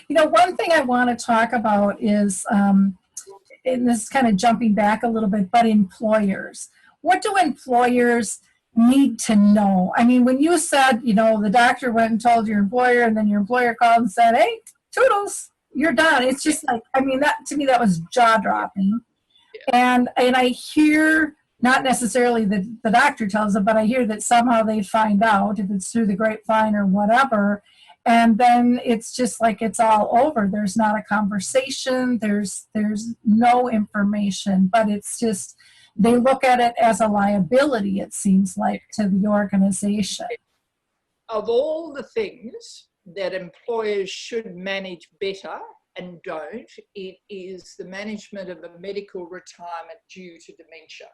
You know, one thing I want to talk about is, and this is kind of jumping back a little bit, but employers. What do employers need to know? I mean, when you said, you know, the doctor went and told your employer, and then your employer called and said, hey, toodles, you're done. It's just like, I mean, that to me, that was jaw dropping. And I hear, not necessarily that the doctor tells them, but I hear that somehow they find out, if it's through the grapevine or whatever, and then it's just like it's all over. There's not a conversation, there's no information, but it's just, they look at it as a liability, it seems like, to the organization. Of all the things that employers should manage better and don't, it is the management of a medical retirement due to dementia.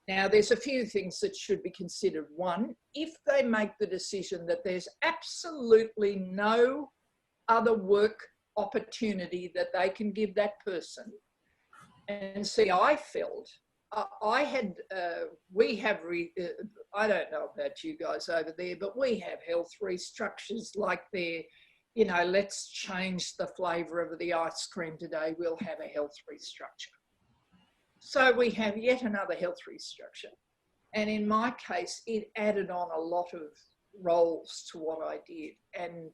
Now, there's a few things that should be considered. One, if they make the decision that there's absolutely no other work opportunity that they can give that person, and see, I felt, I had, we have, I don't know about you guys over there, but we have health restructures like they're, you know, let's change the flavour of the ice cream today, we'll have a health restructure. So we have yet another health restructure. And in my case, it added on a lot of roles to what I did. And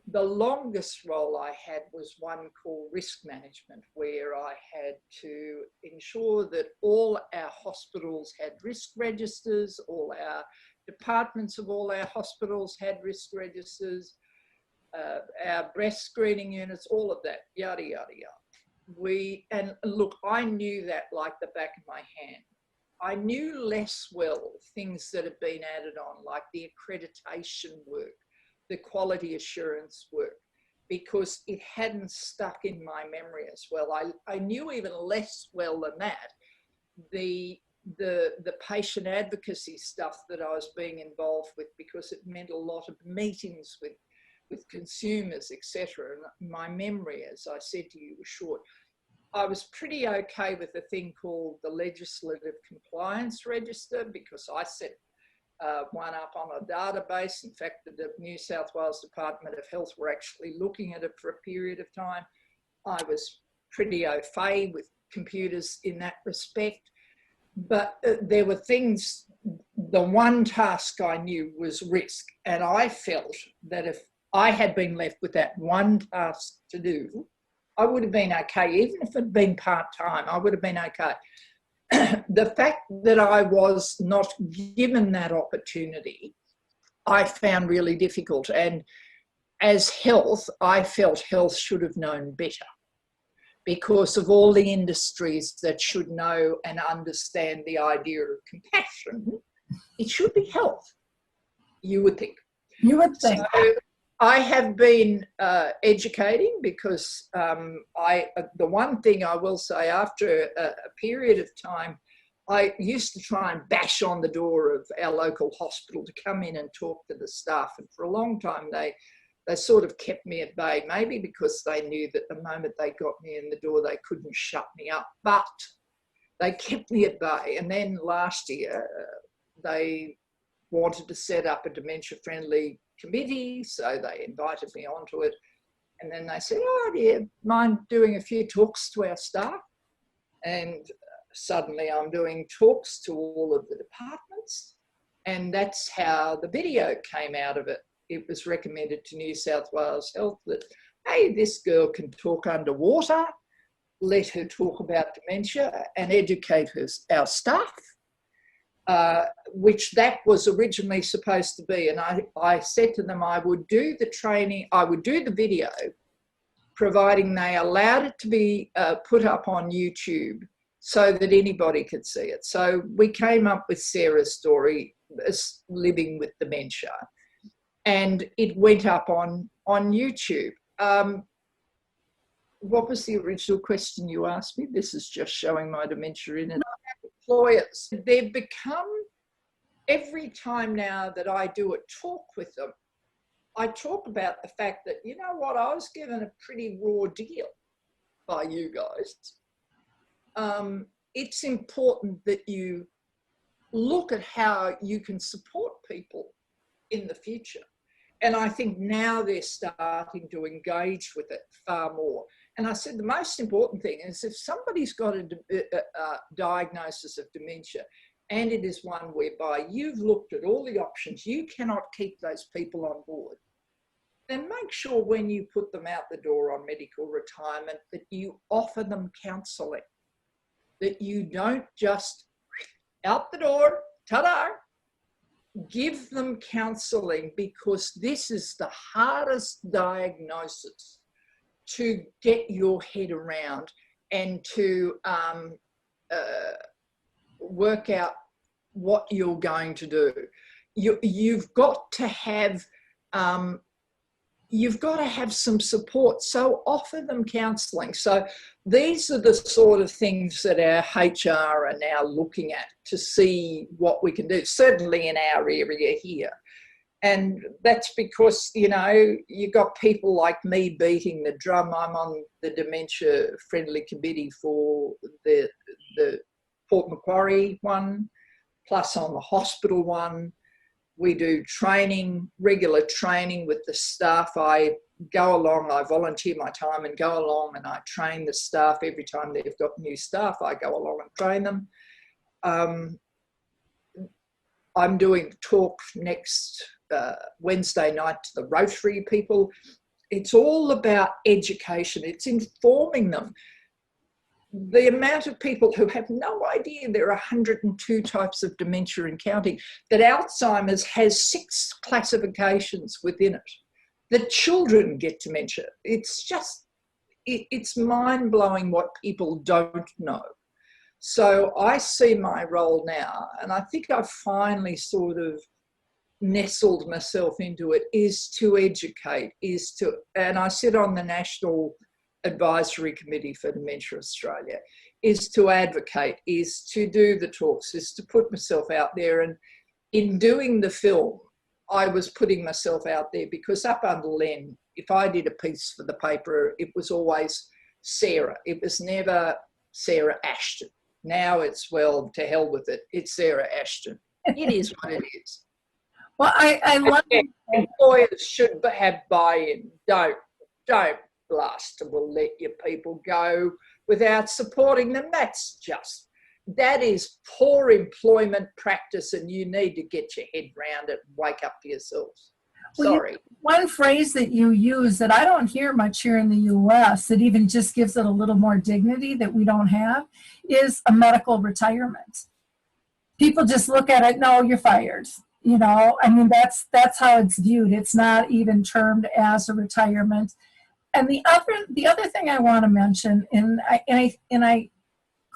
the longest role I had was one called risk management, where I had to ensure that all our hospitals had risk registers, all our departments of all our hospitals had risk registers, our breast screening units, all of that, yada, yada, yada. And look, I knew that like the back of my hand. I knew less well things that had been added on, like the accreditation work, the quality assurance work, because it hadn't stuck in my memory as well. I knew even less well than that, the patient advocacy stuff that I was being involved with, because it meant a lot of meetings with consumers, etc. And my memory, as I said to you, was short. I was pretty okay with a thing called the Legislative Compliance Register, because I set one up on a database. In fact, the New South Wales Department of Health were actually looking at it for a period of time. I was pretty au fait with computers in that respect. But there were things, the one task I knew was risk. And I felt that if I had been left with that one task to do, I would have been okay. Even if it had been part-time, I would have been okay. The fact that I was not given that opportunity, I found really difficult. And as health, I felt health should have known better, because of all the industries that should know and understand the idea of compassion. It should be health, you would think. You would think. So I have been educating, because the one thing I will say, after a period of time, I used to try and bash on the door of our local hospital to come in and talk to the staff. And for a long time, they sort of kept me at bay, maybe because they knew that the moment they got me in the door, they couldn't shut me up. But they kept me at bay. And then last year, they wanted to set up a dementia-friendly committee, so they invited me onto it. And then they said, oh, do you mind doing a few talks to our staff? And suddenly I'm doing talks to all of the departments. And that's how the video came out of it. It was recommended to New South Wales Health that, hey, this girl can talk underwater, let her talk about dementia and educate our staff, which that was originally supposed to be. And I said to them I would do the training, I would do the video, providing they allowed it to be put up on YouTube so that anybody could see it. So we came up with Sarah's story, living with dementia, and it went up on YouTube. What was the original question you asked me? This is just showing my dementia in it. Employers, they've become, every time now that I do a talk with them, I talk about the fact that, you know what, I was given a pretty raw deal by you guys. It's important that you look at how you can support people in the future. And I think now they're starting to engage with it far more. And I said the most important thing is if somebody's got a diagnosis of dementia, and it is one whereby you've looked at all the options, you cannot keep those people on board, then make sure when you put them out the door on medical retirement that you offer them counselling, that you don't just out the door, ta-da, give them counselling, because this is the hardest diagnosis to get your head around and to work out what you're going to do. You've got to have some support, so offer them counselling. So these are the sort of things that our HR are now looking at to see what we can do, certainly in our area here. And that's because, you know, you've got people like me beating the drum. I'm on the dementia friendly committee for the Port Macquarie one, plus on the hospital one. We do training, regular training with the staff. I go along, I volunteer my time and go along and I train the staff. Every time they've got new staff, I go along and train them. I'm doing a talk next Wednesday night to the Rotary people. It's all about education. It's informing them. The amount of people who have no idea there are 102 types of dementia and counting, that Alzheimer's has 6 classifications within it, that children get dementia. It's just, it's mind-blowing what people don't know. So I see my role now, and I think I've finally sort of nestled myself into it, is to educate, and I sit on the National Advisory Committee for Dementia Australia, is to advocate, is to do the talks, is to put myself out there. And in doing the film, I was putting myself out there because up under Len, if I did a piece for the paper, it was always Sarah. It was never Sarah Ashton. Now it's, well, to hell with it. It's Sarah Ashton. It is what it is. Well, I love employers should have buy-in. Don't blast and will let your people go without supporting them. That is poor employment practice, and you need to get your head round it and wake up to yourselves. Sorry. One phrase that you use that I don't hear much here in the US, that even just gives it a little more dignity that we don't have, is a medical retirement. People just look at it, no, you're fired. You know, I mean, that's how it's viewed. It's not even termed as a retirement. And the other thing I want to mention, and I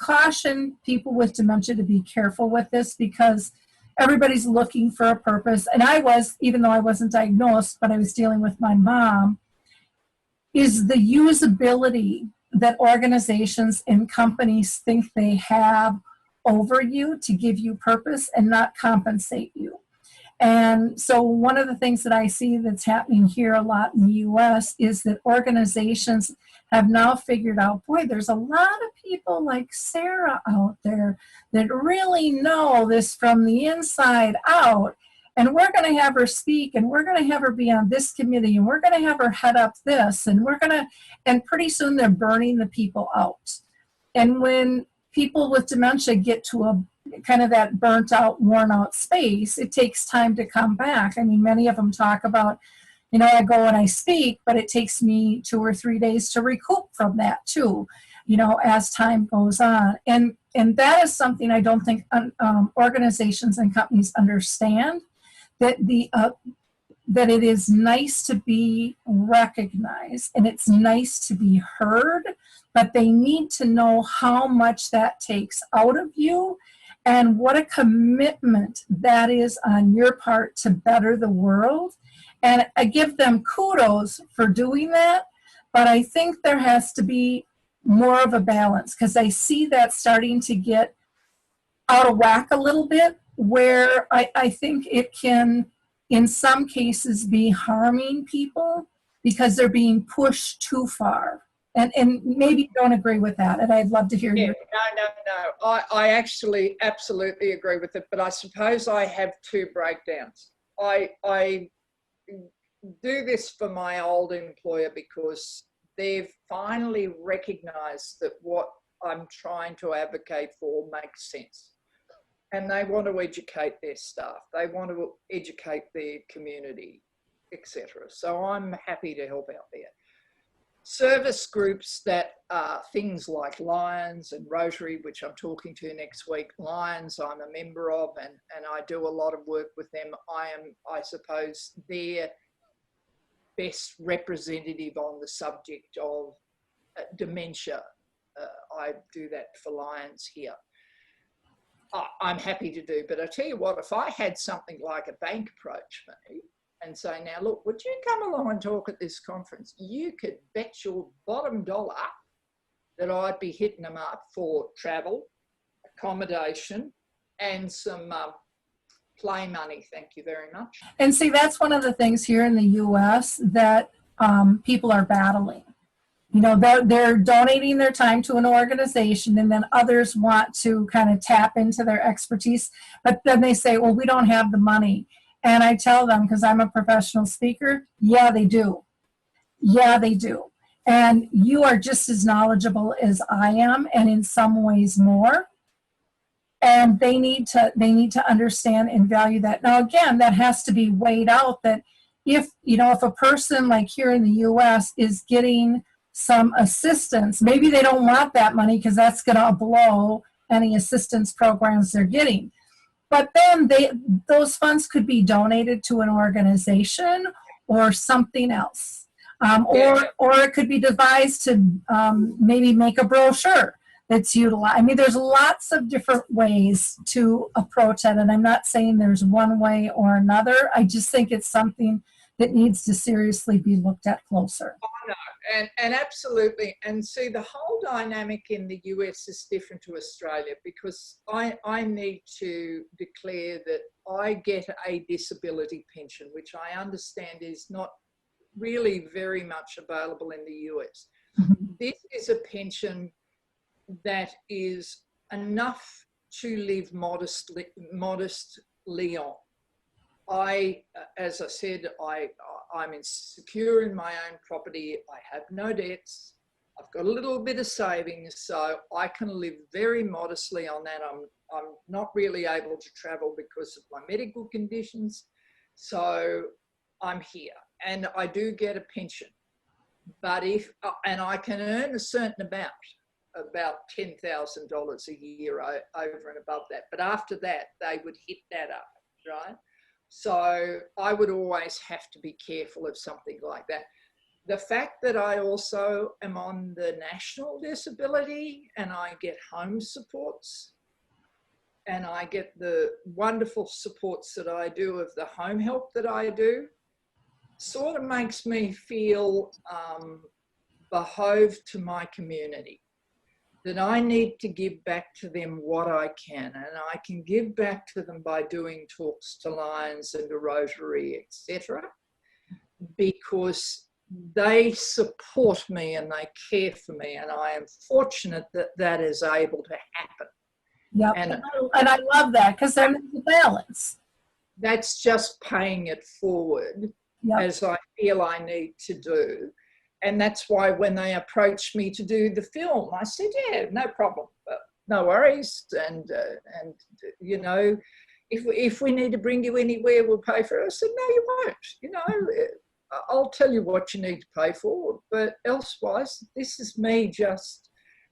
caution people with dementia to be careful with this, because everybody's looking for a purpose. And I was, even though I wasn't diagnosed, but I was dealing with my mom, is the usability that organizations and companies think they have over you to give you purpose and not compensate you. And so one of the things that I see that's happening here a lot in the US is that organizations have now figured out, boy, there's a lot of people like Sarah out there that really know this from the inside out. And we're going to have her speak, and we're going to have her be on this committee, and we're going to have her head up this, and and pretty soon they're burning the people out. And when people with dementia get to a kind of that burnt out, worn out space, it takes time to come back. I mean, many of them talk about, you know, I go and I speak, but it takes me 2 or 3 days to recoup from that too, you know, as time goes on. And that is something I don't think organizations and companies understand, that that it is nice to be recognized and it's nice to be heard, but they need to know how much that takes out of you and what a commitment that is on your part to better the world. And I give them kudos for doing that, but I think there has to be more of a balance, because I see that starting to get out of whack a little bit, where I think it can, in some cases, be harming people because they're being pushed too far. And maybe you don't agree with that, and I'd love to hear you. No. I actually absolutely agree with it, but I suppose I have 2 breakdowns. do this for my old employer because they've finally recognised that what I'm trying to advocate for makes sense. And they want to educate their staff. They want to educate their community, etc. So I'm happy to help out there. Service groups that are things like Lions and Rotary, which I'm talking to next week. Lions I'm a member of, and I do a lot of work with them. I am, I suppose, their best representative on the subject of dementia. I do that for Lions here. I'm happy to do, but I tell you what, if I had something like a bank approach me and say, now look, would you come along and talk at this conference? You could bet your bottom dollar that I'd be hitting them up for travel, accommodation, and some play money. Thank you very much. And see, that's one of the things here in the US that people are battling. You know, they're donating their time to an organization, and then others want to kind of tap into their expertise, but then they say, well, we don't have the money. And I tell them, because I'm a professional speaker, yeah, they do. Yeah, they do. And you are just as knowledgeable as I am, and in some ways more. And they need to understand and value that. Now, again, that has to be weighed out, that if a person like here in the US is getting some assistance, maybe they don't want that money because that's going to blow any assistance programs they're getting. But then those funds could be donated to an organization or something else. Or it could be devised to maybe make a brochure that's utilized. I mean, there's lots of different ways to approach it, and I'm not saying there's one way or another. I just think it's something that needs to seriously be looked at closer. I know, and absolutely. And see, the whole dynamic in the US is different to Australia, because I need to declare that I get a disability pension, which I understand is not really very much available in the US. Mm-hmm. This is a pension that is enough to live modestly on. As I said, I'm secure in my own property. I have no debts. I've got a little bit of savings, so I can live very modestly on that. I'm not really able to travel because of my medical conditions, so I'm here, and I do get a pension. But and I can earn a certain amount, about $10,000 a year over and above that. But after that, they would hit that up, right? So I would always have to be careful of something like that. The fact that I also am on the National Disability, and I get home supports, and I get the wonderful supports that I do of the home help that I do, sort of makes me feel behoved to my community, that I need to give back to them what I can, and I can give back to them by doing talks to Lions and to Rotary, etc., because they support me and they care for me, and I am fortunate that that is able to happen. Yep. And I love that, because then there's a balance. That's just paying it forward, yep, as I feel I need to do. And that's why when they approached me to do the film, I said, yeah, no problem, no worries. And you know, if we need to bring you anywhere, we'll pay for it. I said, no, you won't. You know, I'll tell you what you need to pay for. But elsewise, this is me just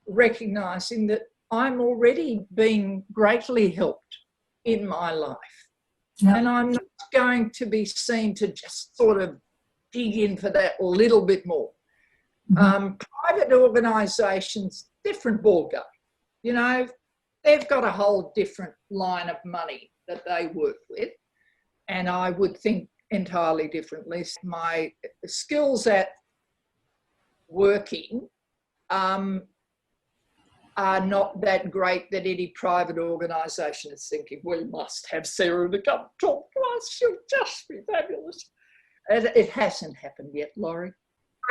recognising that I'm already being greatly helped in my life. Yep. And I'm not going to be seen to just sort of dig in for that little bit more. Mm-hmm. Private organisations, different ballgame. You know, they've got a whole different line of money that they work with, and I would think entirely differently. My skills at working are not that great that any private organisation is thinking, we must have Sarah to come talk to us, she'll just be fabulous. It hasn't happened yet, Laurie.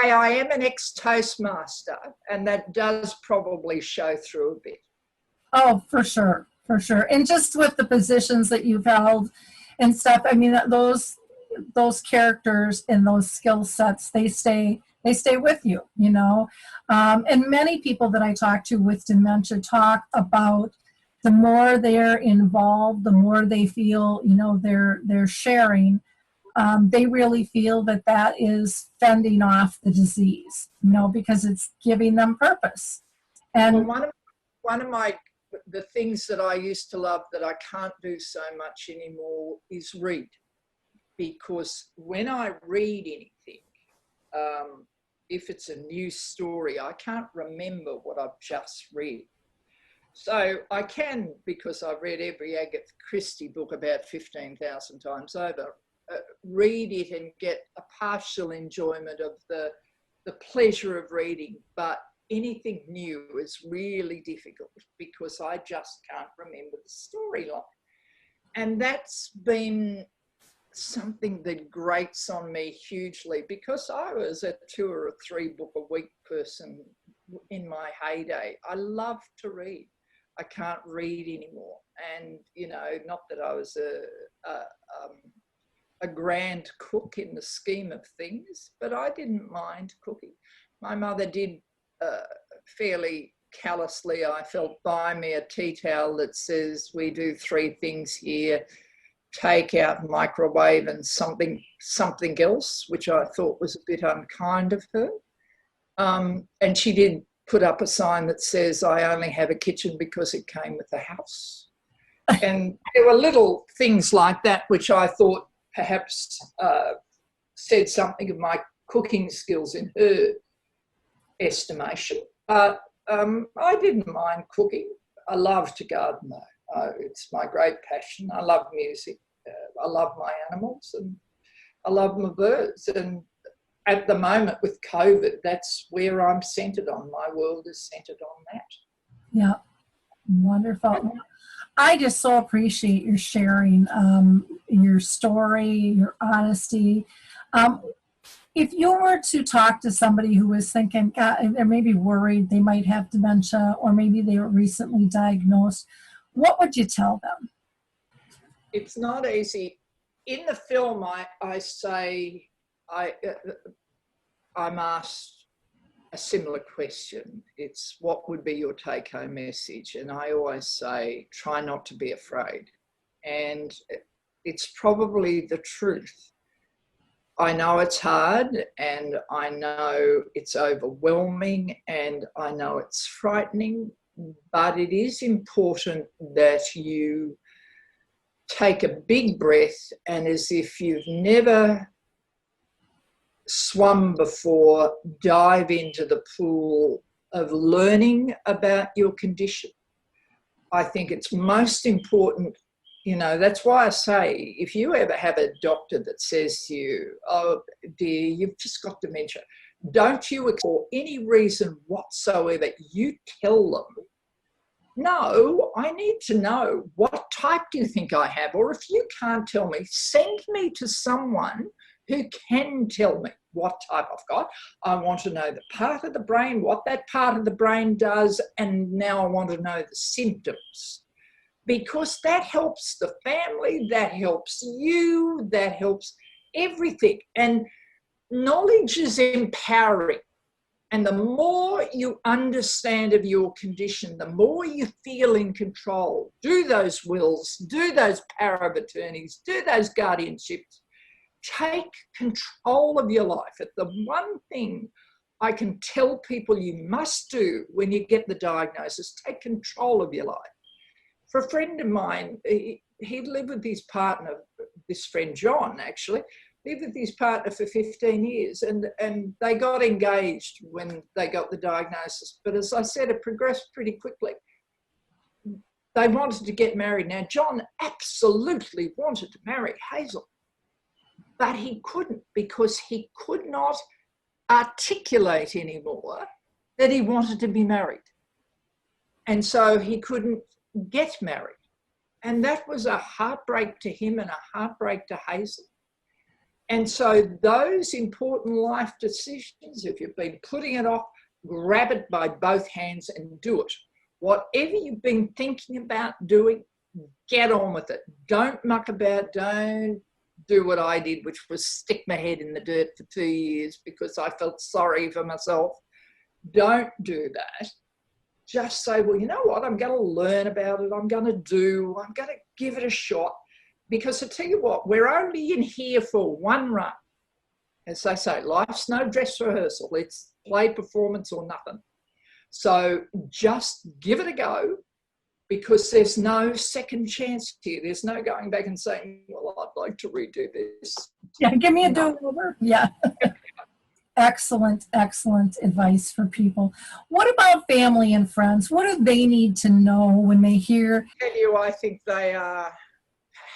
I am an ex-Toastmaster, and that does probably show through a bit. Oh, for sure, for sure. And just with the positions that you've held and stuff, I mean, those those characters and those skill sets, they stay with you, you know. And many people that I talk to with dementia talk about the more they're involved, the more they feel, you know, they're sharing. They really feel that that is fending off the disease, you know, because it's giving them purpose. And well, one of the things that I used to love that I can't do so much anymore is read. Because when I read anything, if it's a new story, I can't remember what I've just read. So I can, because I've read every Agatha Christie book about 15,000 times over, read it and get a partial enjoyment of the pleasure of reading. But anything new is really difficult because I just can't remember the storyline. And that's been something that grates on me hugely, because I was a 2 or 3 book a week person in my heyday. I love to read. I can't read anymore. And, you know, not that I was a grand cook in the scheme of things, but I didn't mind cooking. My mother did fairly callously, I felt, buy me a tea towel that says, we do 3 things here: take out, microwave, and something else, which I thought was a bit unkind of her. And she did put up a sign that says, I only have a kitchen because it came with the house. And there were little things like that which I thought perhaps said something of my cooking skills in her estimation. But I didn't mind cooking. I love to garden though. It's my great passion. I love music. I love my animals, and I love my birds. And at the moment with COVID, that's where I'm centred on. My world is centred on that. yeah, wonderful. I just so appreciate your sharing your story, your honesty. If you were to talk to somebody who was thinking, God, they're maybe worried they might have dementia, or maybe they were recently diagnosed, what would you tell them? It's not easy. In the film, I say, I'm asked a similar question. It's, what would be your take-home message? And I always say, try not to be afraid. And it's probably the truth. I know it's hard, and I know it's overwhelming, and I know it's frightening, but it is important that you take a big breath, and as if you've never swum before, dive into the pool of learning about your condition. I think it's most important, you know, that's why I say, if you ever have a doctor that says to you, oh dear, you've just got dementia, don't you, for any reason whatsoever, you tell them, no, I need to know, what type do you think I have? Or if you can't tell me, send me to someone who can tell me what type I've got. I want to know the part of the brain, what that part of the brain does, and now I want to know the symptoms. Because that helps the family, that helps you, that helps everything. And knowledge is empowering. And the more you understand of your condition, the more you feel in control. Do those wills, do those power of attorneys, do those guardianships. Take control of your life. It's the one thing I can tell people you must do when you get the diagnosis. Take control of your life. For a friend of mine, he'd lived with his partner, this friend John actually, lived with his partner for 15 years, and they got engaged when they got the diagnosis. But as I said, it progressed pretty quickly. They wanted to get married. Now, John absolutely wanted to marry Hazel, but he couldn't, because he could not articulate anymore that he wanted to be married. And so he couldn't get married. And that was a heartbreak to him and a heartbreak to Hazel. And so those important life decisions, if you've been putting it off, grab it by both hands and do it. Whatever you've been thinking about doing, get on with it. Don't muck about, don't do what I did, which was stick my head in the dirt for 2 years because I felt sorry for myself. Don't do that. Just say, well, you know what? I'm going to learn about it. I'm going to give it a shot. Because I tell you what, we're only in here for one run. As they say, life's no dress rehearsal. It's play, performance or nothing. So just give it a go, because there's no second chance here. There's no going back and saying, well, I'd like to redo this. Yeah, give me a do-over. Yeah. Excellent, excellent advice for people. What about family and friends? What do they need to know when they hear? I tell you, I think they are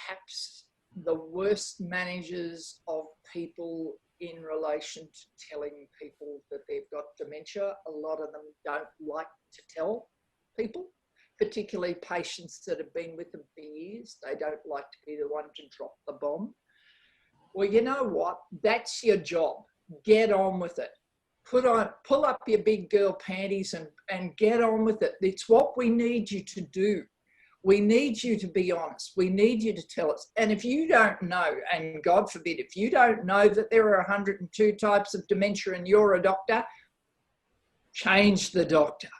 perhaps the worst managers of people in relation to telling people that they've got dementia. A lot of them don't like to tell people, particularly patients that have been with them for years. They don't like to be the one to drop the bomb. Well, you know what? That's your job. Get on with it. Pull up your big girl panties and get on with it. It's what we need you to do. We need you to be honest. We need you to tell us. And if you don't know, and God forbid, if you don't know that there are 102 types of dementia and you're a doctor, change the doctor.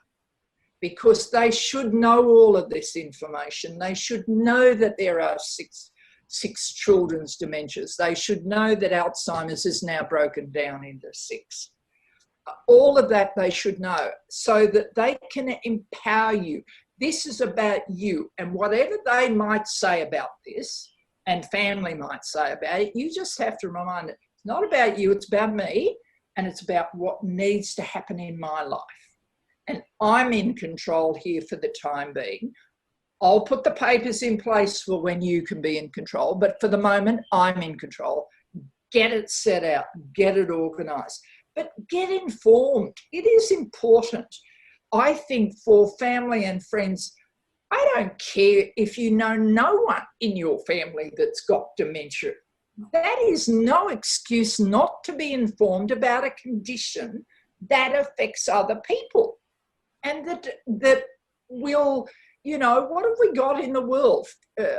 Because they should know all of this information. They should know that there are six children's dementias. They should know that Alzheimer's is now broken down into 6. All of that they should know, so that they can empower you. This is about you, and whatever they might say about this, and family might say about it, you just have to remind it, it's not about you, it's about me, and it's about what needs to happen in my life. And I'm in control here for the time being. I'll put the papers in place for when you can be in control, but for the moment, I'm in control. Get it set out, get it organised, but get informed. It is important. I think for family and friends, I don't care if you know no one in your family that's got dementia. That is no excuse not to be informed about a condition that affects other people. And that will, you know, what have we got in the world?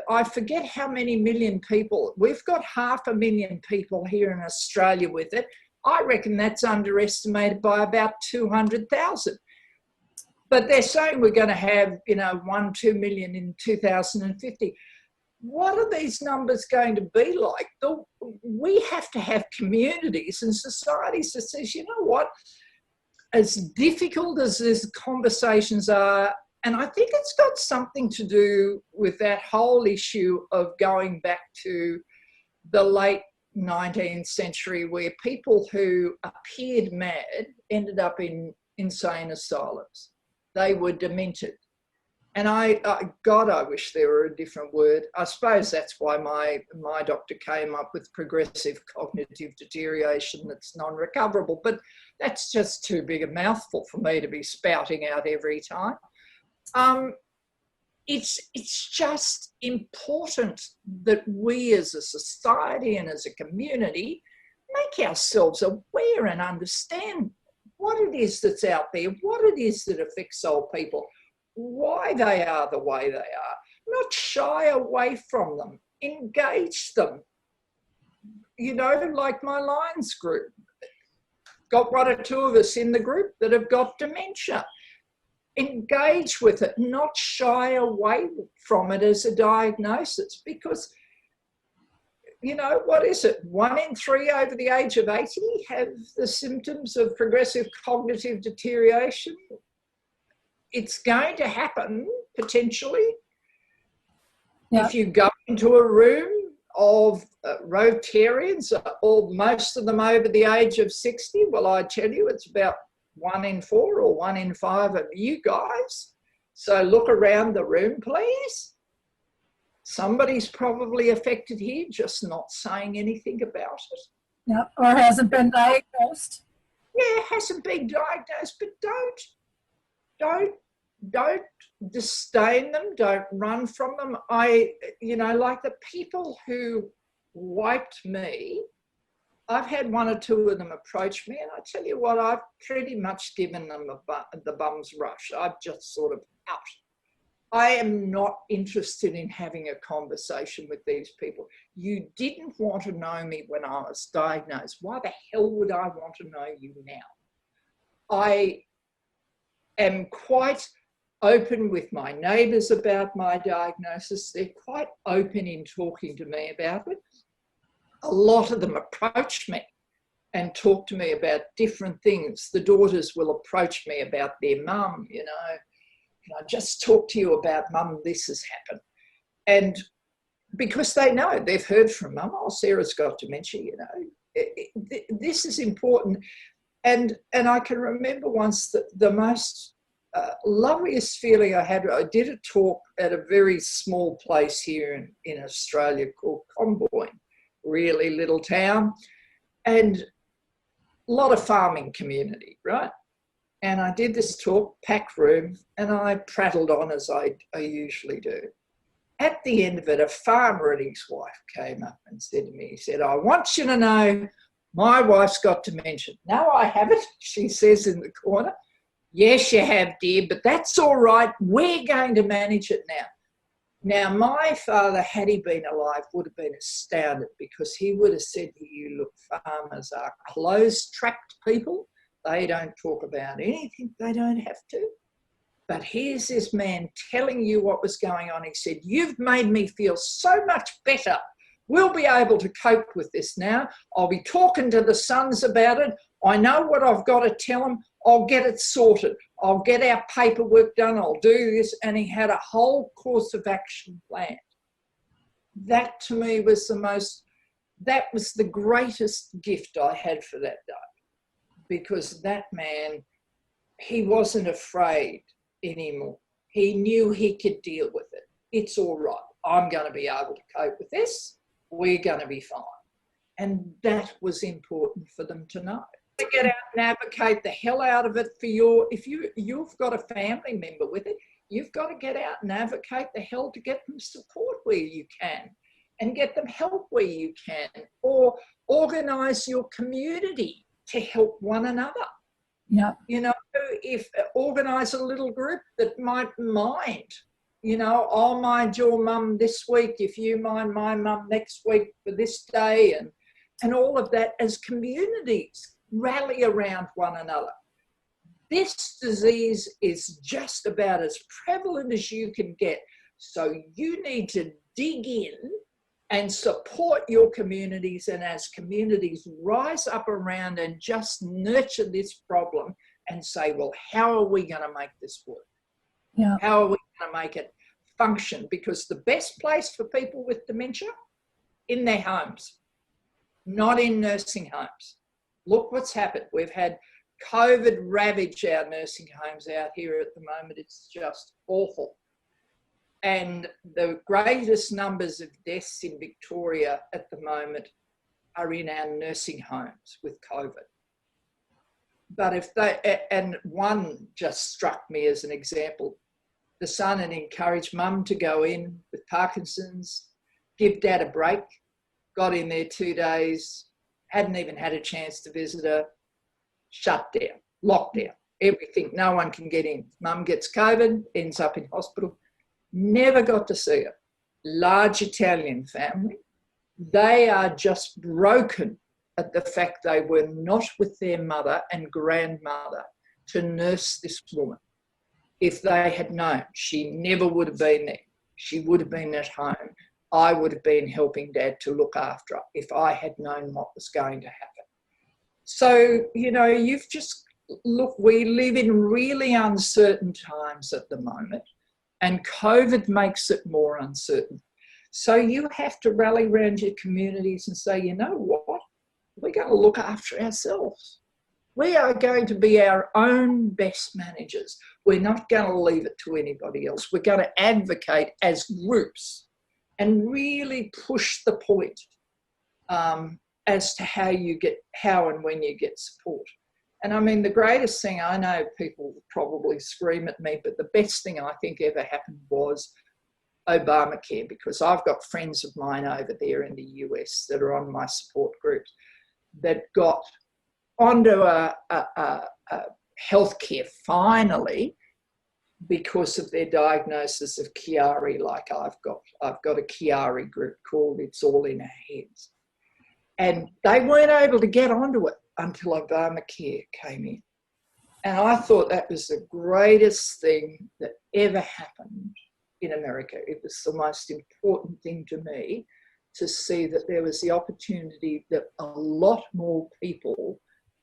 I forget how many million people. We've got 500,000 people here in Australia with it. I reckon that's underestimated by about 200,000. But they're saying we're going to have, you know, 1-2 million in 2050. What are these numbers going to be like? We have to have communities and societies that says, you know what, as difficult as these conversations are, and I think it's got something to do with that whole issue of going back to the late 19th century, where people who appeared mad ended up in insane asylums. They were demented. And God, I wish there were a different word. I suppose that's why my doctor came up with progressive cognitive deterioration that's non-recoverable, but that's just too big a mouthful for me to be spouting out every time. It's just important that we as a society and as a community make ourselves aware and understand what it is that's out there, what it is that affects old people, why they are the way they are, not shy away from them, engage them. You know, like my Lions group, got 1 or 2 of us in the group that have got dementia. Engage with it, not shy away from it as a diagnosis, because, you know, what is it? 1 in 3 over the age of 80 have the symptoms of progressive cognitive deterioration. It's going to happen, potentially. Yeah. If you go into a room of Rotarians, or most of them over the age of 60, well, I tell you, it's about 1 in 4 or 1 in 5 of you guys. So look around the room, please. Somebody's probably affected here, just not saying anything about it. Yep, or hasn't been diagnosed. Yeah, hasn't been diagnosed, but don't disdain them, don't run from them. You know, like the people who wiped me, I've had 1 or 2 of them approach me, and I tell you what, I've pretty much given them the bum's rush. I've just sort of out. I am not interested in having a conversation with these people. You didn't want to know me when I was diagnosed. Why the hell would I want to know you now? I am quite open with my neighbours about my diagnosis. They're quite open in talking to me about it. A lot of them approach me and talk to me about different things. The daughters will approach me about their mum, you know. Can I just talk to you about mum, this has happened. And because they know, they've heard from mum, oh, Sarah's got dementia, you know. This is important. And I can remember once that the most loveliest feeling I had, I did a talk at a very small place here in Australia called Comboyne, really little town, and a lot of farming community, right? And I did this talk, packed room, and I prattled on as I usually do. At the end of it, a farmer and his wife came up and said to me, he said, I want you to know my wife's got dementia. No, I haven't, she says in the corner. Yes, you have, dear, but that's all right. We're going to manage it now. Now, my father, had he been alive, would have been astounded, because he would have said to you, look, farmers are closed-tracked people. They don't talk about anything they don't have to. But here's this man telling you what was going on. He said, you've made me feel so much better. We'll be able to cope with this now. I'll be talking to the sons about it. I know what I've got to tell them. I'll get it sorted. I'll get our paperwork done. I'll do this. And he had a whole course of action planned. That to me was that was the greatest gift I had for that day. Because that man, he wasn't afraid anymore. He knew he could deal with it. It's all right. I'm going to be able to cope with this. We're going to be fine. And that was important for them to know. To get out and advocate the hell out of it for if you've got a family member with it, you've got to get out and advocate the hell to get them support where you can and get them help where you can, or organise your community to help one another. Yeah. You know, if organise a little group that might mind, you know, I'll mind your mum this week if you mind my mum next week for this day, and all of that, as communities rally around one another. This disease is just about as prevalent as you can get. So you need to dig in and support your communities, and as communities rise up around and just nurture this problem and say, well, how are we going to make this work? Yeah. How are we going to make it function? Because the best place for people with dementia, in their homes, not in nursing homes. Look what's happened. We've had COVID ravage our nursing homes out here at the moment. It's just awful. And the greatest numbers of deaths in Victoria at the moment are in our nursing homes with COVID. But and one just struck me as an example. The son had encouraged mum to go in with Parkinson's, give dad a break, got in there 2 days, hadn't even had a chance to visit her, shut down, lockdown, everything, no one can get in. Mum gets COVID, ends up in hospital. Never got to see her. Large Italian family. They are just broken at the fact they were not with their mother and grandmother to nurse this woman. If they had known, she never would have been there. She would have been at home. I would have been helping Dad to look after her if I had known what was going to happen. So, you know, look, we live in really uncertain times at the moment. And COVID makes it more uncertain. So you have to rally around your communities and say, you know what? We're going to look after ourselves. We are going to be our own best managers. We're not going to leave it to anybody else. We're going to advocate as groups and really push the point as to how and when you get support. And I mean, the greatest thing, I know people will probably scream at me, but the best thing I think ever happened was Obamacare, because I've got friends of mine over there in the US that are on my support groups that got onto a healthcare finally because of their diagnosis of Chiari, like I've got a Chiari group called It's All in Our Heads. And they weren't able to get onto it until Obamacare came in. And I thought that was the greatest thing that ever happened in America. It was the most important thing to me to see that there was the opportunity that a lot more people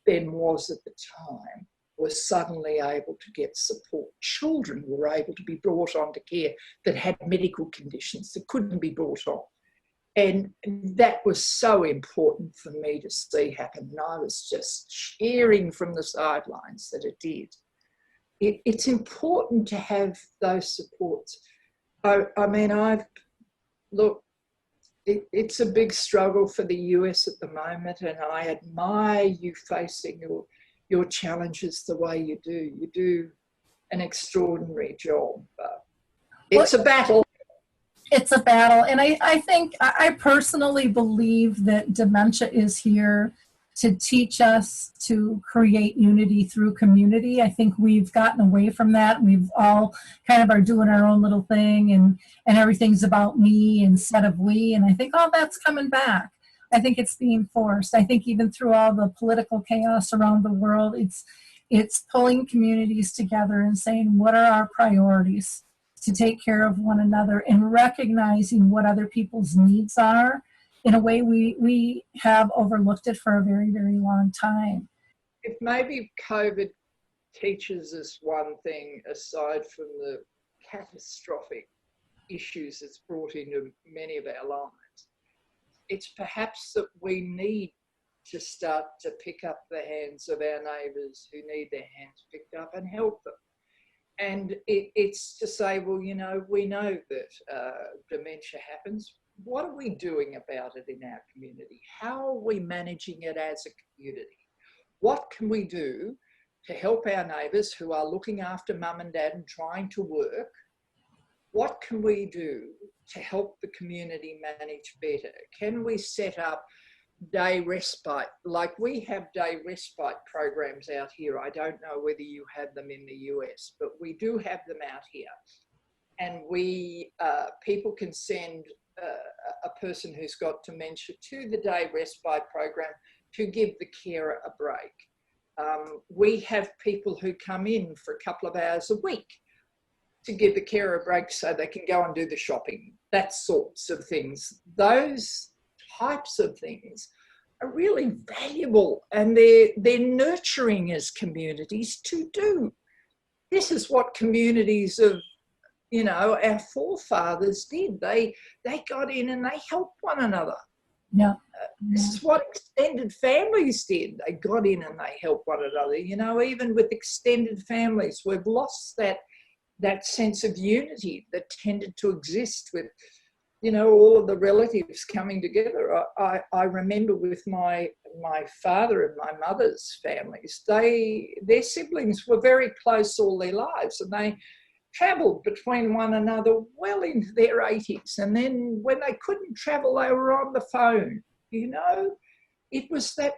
than was at the time were suddenly able to get support. Children were able to be brought onto care that had medical conditions that couldn't be brought on. And that was so important for me to see happen. And I was just cheering from the sidelines that it did. It's important to have those supports. I mean, it's a big struggle for the US at the moment, and I admire you facing your challenges the way you do. You do an extraordinary job. It's a battle. It's a battle. And I think, I personally believe that dementia is here to teach us to create unity through community. I think we've gotten away from that. We've all kind of are doing our own little thing, and everything's about me instead of we. And I think all that's coming back. I think it's being forced. I think even through all the political chaos around the world, it's pulling communities together and saying, what are our priorities to take care of one another, and recognizing what other people's needs are in a way we have overlooked it for a very, very long time. If maybe COVID teaches us one thing, aside from the catastrophic issues it's brought into many of our lives, it's perhaps that we need to start to pick up the hands of our neighbours who need their hands picked up and help them. And it's to say, well, you know, we know that dementia happens. What are we doing about it in our community? How are we managing it as a community? What can we do to help our neighbours who are looking after mum and dad and trying to work? What can we do to help the community manage better? Can we set up day respite, like we have day respite programs out here? I don't know whether you have them in the US, but we do have them out here. And people can send a person who's got dementia to the day respite program to give the carer a break. We have people who come in for a couple of hours a week to give the carer a break so they can go and do the shopping, that sorts of things. Those types of things are really valuable, and they're nurturing as communities to do. This is what communities of, you know, our forefathers did. They got in and they helped one another. Yeah. This is what extended families did. They got in and they helped one another. You know, even with extended families, we've lost that sense of unity that tended to exist with, you know, all of the relatives coming together. I remember with my father and my mother's families, their siblings were very close all their lives, and they travelled between one another well into their 80s. And then when they couldn't travel, they were on the phone. You know, it was that,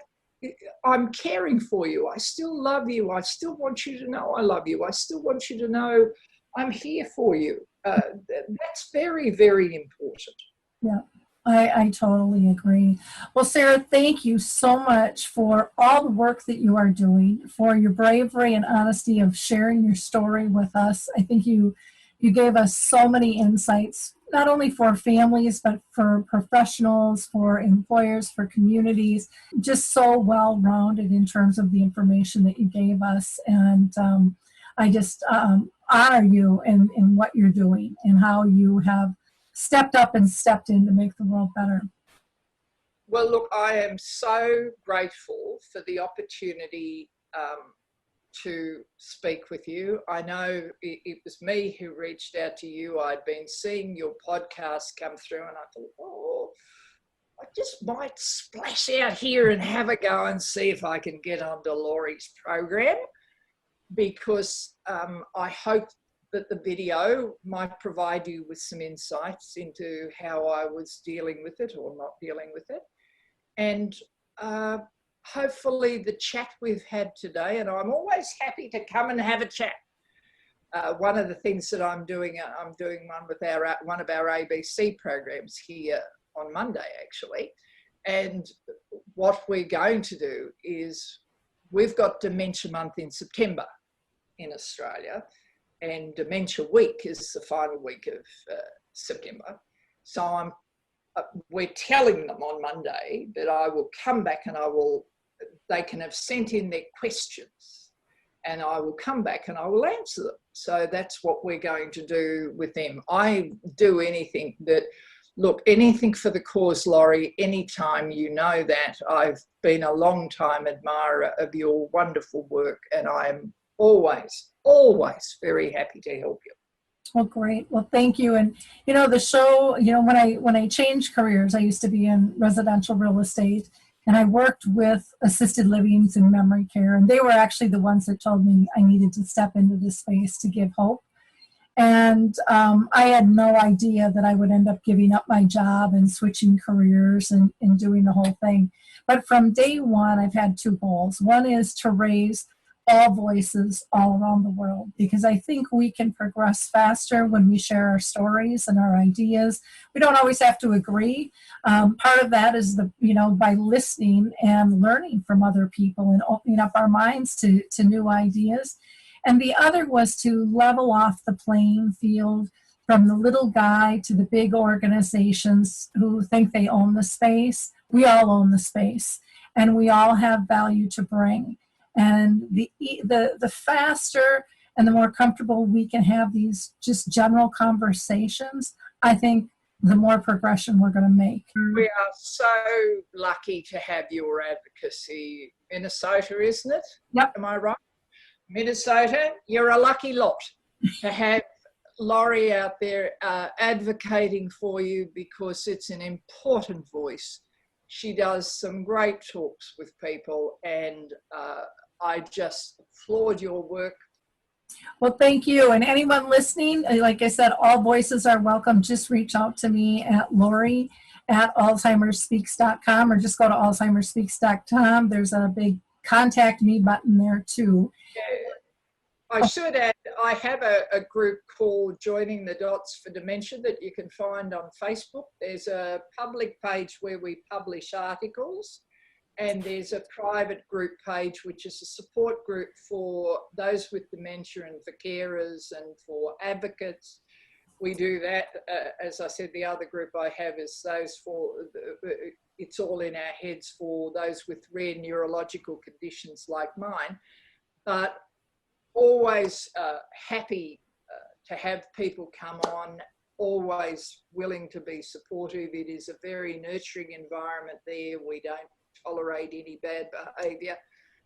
I'm caring for you. I still love you. I still want you to know I love you. I still want you to know I'm here for you. That's very, very important. Yeah, I totally agree. Well, Sarah, thank you so much for all the work that you are doing, for your bravery and honesty of sharing your story with us. I think you gave us so many insights, not only for families, but for professionals, for employers, for communities, just so well-rounded in terms of the information that you gave us. And I just honor you in what you're doing and how you have stepped up and stepped in to make the world better. Well, look, I am so grateful for the opportunity to speak with you. I know it was me who reached out to you. I'd been seeing your podcast come through, and I thought, oh, I just might splash out here and have a go and see if I can get onto Laurie's program, because I hope that the video might provide you with some insights into how I was dealing with it or not dealing with it. And hopefully the chat we've had today, and I'm always happy to come and have a chat, One of the things that I'm doing one with one of our ABC programs here on Monday, actually. And what we're going to do is, we've got Dementia Month in September in Australia, and Dementia Week is the final week of September. So we're telling them on Monday that I will come back and they can have sent in their questions, and I will come back and I will answer them. So that's what we're going to do with them. I do anything anything for the cause, Laurie, anytime. You know that. I've been a long time admirer of your wonderful work, and I'm always, always very happy to help you. Well, great. Well, thank you. And, you know, the show, you know, when I changed careers, I used to be in residential real estate, and I worked with assisted livings and memory care. And they were actually the ones that told me I needed to step into this space to give hope. And I had no idea that I would end up giving up my job and switching careers and doing the whole thing. But from day one, I've had two goals. One is to raise all voices all around the world, because I think we can progress faster when we share our stories and our ideas. We don't always have to agree. Part of that is by listening and learning from other people and opening up our minds to new ideas. And the other was to level off the playing field from the little guy to the big organizations who think they own the space. We all own the space, and we all have value to bring. And the faster and the more comfortable we can have these just general conversations, I think the more progression we're going to make. We are so lucky to have your advocacy. Minnesota, isn't it? Yep. Am I right? Minnesota, you're a lucky lot to have Laurie out there advocating for you, because it's an important voice. She does some great talks with people, and I just applaud your work. Well, thank you. And anyone listening, like I said, all voices are welcome. Just reach out to me at Lori@alzheimerspeaks.com, or just go to alzheimerspeaks.com. There's a big contact me button there too. I should add, I have a group called Joining the Dots for Dementia that you can find on Facebook. There's a public page where we publish articles, and there's a private group page which is a support group for those with dementia and for carers and for advocates. We do that. As I said, the other group I have is those it's all in our heads for those with rare neurological conditions like mine. But always happy to have people come on, always willing to be supportive. It is a very nurturing environment there. We don't tolerate any bad behaviour.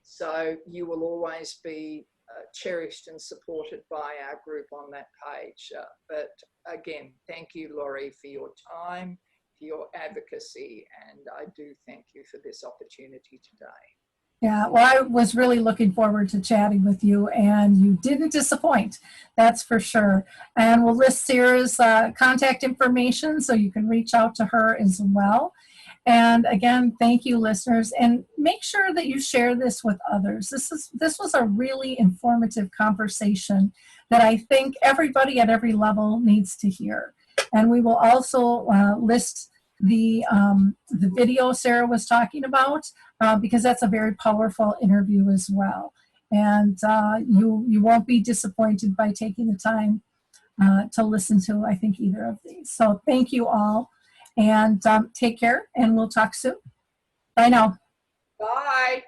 So you will always be cherished and supported by our group on that page. But again, thank you, Laurie, for your time, for your advocacy, and I do thank you for this opportunity today. Yeah, well, I was really looking forward to chatting with you, and you didn't disappoint, that's for sure. And we'll list Sarah's contact information so you can reach out to her as well. And again, thank you, listeners, and make sure that you share this with others. This was a really informative conversation that I think everybody at every level needs to hear. And we will also list the video Sarah was talking about, because that's a very powerful interview as well. And you won't be disappointed by taking the time to listen to, I think, either of these. So thank you all, and take care, and we'll talk soon. Bye now. Bye.